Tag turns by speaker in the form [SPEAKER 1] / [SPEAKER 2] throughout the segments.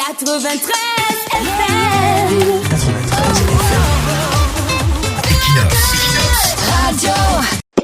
[SPEAKER 1] 93 FM. Radio.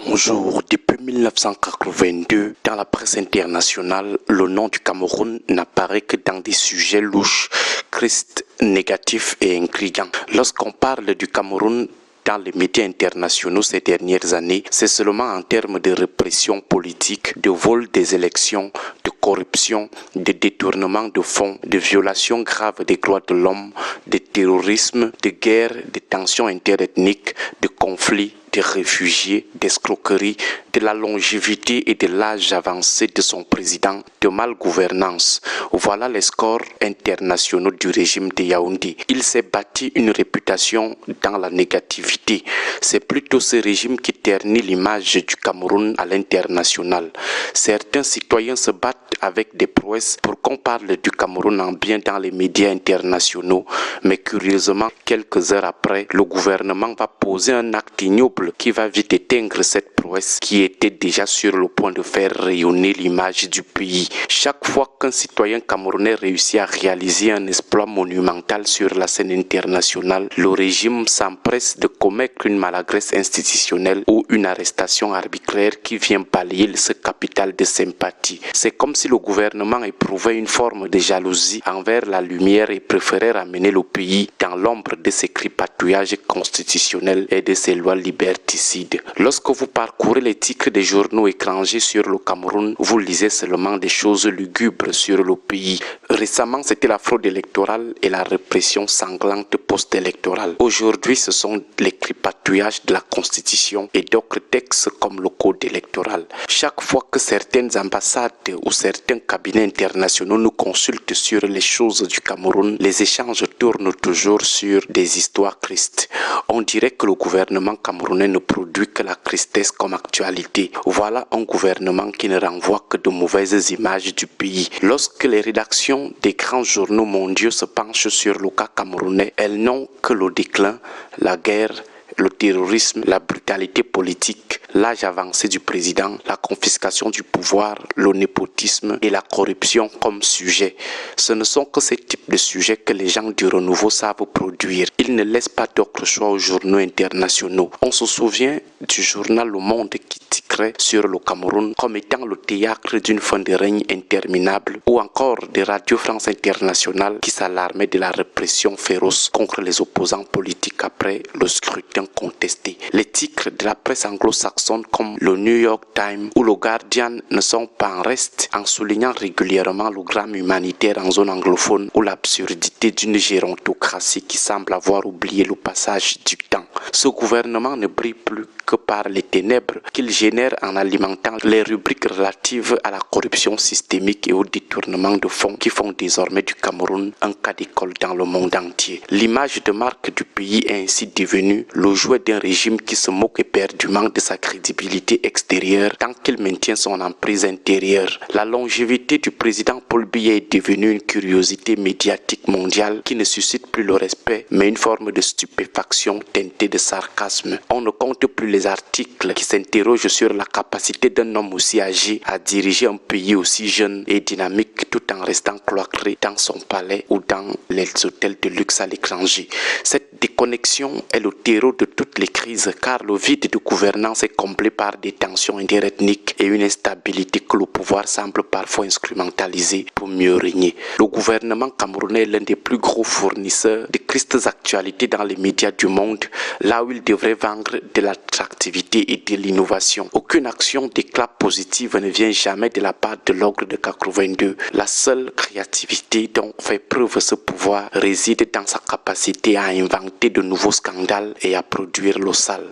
[SPEAKER 2] Bonjour, depuis 1982, dans la presse internationale, le nom du Cameroun n'apparaît que dans des sujets louches, tristes, négatifs et intrigants. Lorsqu'on parle du Cameroun dans les médias internationaux ces dernières années, c'est seulement en termes de répression politique, de vol des élections, de corruption, de détournement de fonds, de violations graves des droits de l'homme, de terrorisme, de guerre, de tensions interethniques, de conflits, de réfugiés, d'escroqueries, de la longévité et de l'âge avancé de son président, de malgouvernance. Voilà les scores internationaux du régime de Yaoundé. Il s'est bâti une réputation dans la négativité. C'est plutôt ce régime qui ternit l'image du Cameroun à l'international. Certains citoyens se battent avec des prouesses pour qu'on parle du Cameroun en bien dans les médias internationaux. Mais curieusement, quelques heures après, le gouvernement va poser un acte ignoble qui va vite éteindre cette prouesse qui était déjà sur le point de faire rayonner l'image du pays. Chaque fois qu'un citoyen camerounais réussit à réaliser un exploit monumental sur la scène internationale, le régime s'empresse de commettre une maladresse institutionnelle ou une arrestation arbitraire qui vient balayer ce capital de sympathie. C'est comme si le gouvernement éprouvait une forme de jalousie envers la lumière et préférait ramener le pays dans l'ombre de ses tripatouillages constitutionnels et de ses lois liberticides. Lorsque vous parcourez les titres des journaux étrangers sur le Cameroun, vous lisez seulement des choses lugubres sur le pays. Récemment, c'était la fraude électorale et la répression sanglante post-électorale. Aujourd'hui, ce sont les tripatouillages de la Constitution et d'autres textes comme le Code électoral. Chaque fois que certaines ambassades ou certains cabinets internationaux nous consultent sur les choses du Cameroun, les échanges tournent toujours sur des histoires tristes. On dirait que le gouvernement camerounais ne produit que la tristesse comme actualité. Voilà un gouvernement qui ne renvoie que de mauvaises images du pays. Lorsque les rédactions des grands journaux mondiaux se penchent sur le cas camerounais, elles n'ont que le déclin, la guerre, le terrorisme, la brutalité politique, l'âge avancé du président, la confiscation du pouvoir, le népotisme et la corruption comme sujet. Ce ne sont que ces types de sujets que les gens du renouveau savent produire. Ils ne laissent pas d'autre choix aux journaux internationaux. On se souvient du journal Le Monde qui titrait sur le Cameroun comme étant le théâtre d'une fin de règne interminable, ou encore de Radio France Internationale qui s'alarmait de la répression féroce contre les opposants politiques après le scrutin contesté. Les titres de la presse anglo-saxonne comme le New York Times ou le Guardian ne sont pas en reste en soulignant régulièrement le drame humanitaire en zone anglophone ou l'absurdité d'une gérontocratie qui semble avoir oublié le passage du temps. Ce gouvernement ne brille plus que par les ténèbres qu'il génère en alimentant les rubriques relatives à la corruption systémique et au détournement de fonds qui font désormais du Cameroun un cas d'école dans le monde entier. L'image de marque du pays est ainsi devenue le jouet d'un régime qui se moque éperdument de sa crédibilité extérieure tant qu'il maintient son emprise intérieure. La longévité du président Paul Biya est devenue une curiosité médiatique mondiale qui ne suscite plus le respect mais une forme de stupéfaction teintée de sarcasme. On ne compte plus les articles qui s'interrogent sur la capacité d'un homme aussi âgé à diriger un pays aussi jeune et dynamique tout en restant cloîtré dans son palais ou dans les hôtels de luxe à l'étranger. Cette déconnexion est le terreau de toutes les crises car le vide de gouvernance est comblé par des tensions interethniques et une instabilité que le pouvoir semble parfois instrumentaliser pour mieux régner. Le gouvernement camerounais est l'un des plus gros fournisseurs de tristes actualités dans les médias du monde, là où il devrait vendre de l'attractivité et de l'innovation. Aucune action d'éclat positive ne vient jamais de la part de l'ogre de 82. La seule créativité dont fait preuve ce pouvoir réside dans sa capacité à inventer de nouveaux scandales et à produire l'eau sale.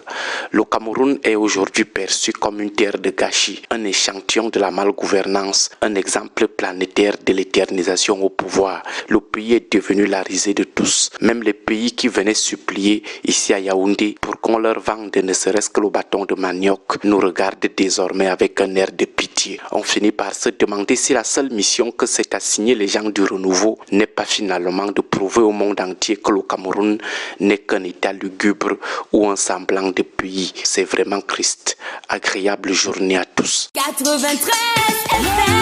[SPEAKER 2] Le Cameroun est aujourd'hui perçu comme une terre de gâchis, un échantillon de la malgouvernance, un exemple planétaire de l'éternisation au pouvoir. Le pays est devenu la risée de tous. Même les pays qui venaient supplier ici à Yaoundé pour qu'on leur vende ne serait-ce que le bâton de manioc nous regardent désormais avec un air de pitié. On finit par se demander si la seule mission que s'est assignée les gens du renouveau n'est pas finalement de prouver au monde entier que le Cameroun n'est qu'un état lugubre ou un semblant de pays. C'est vraiment triste. Agréable journée à tous.
[SPEAKER 1] 93 FM.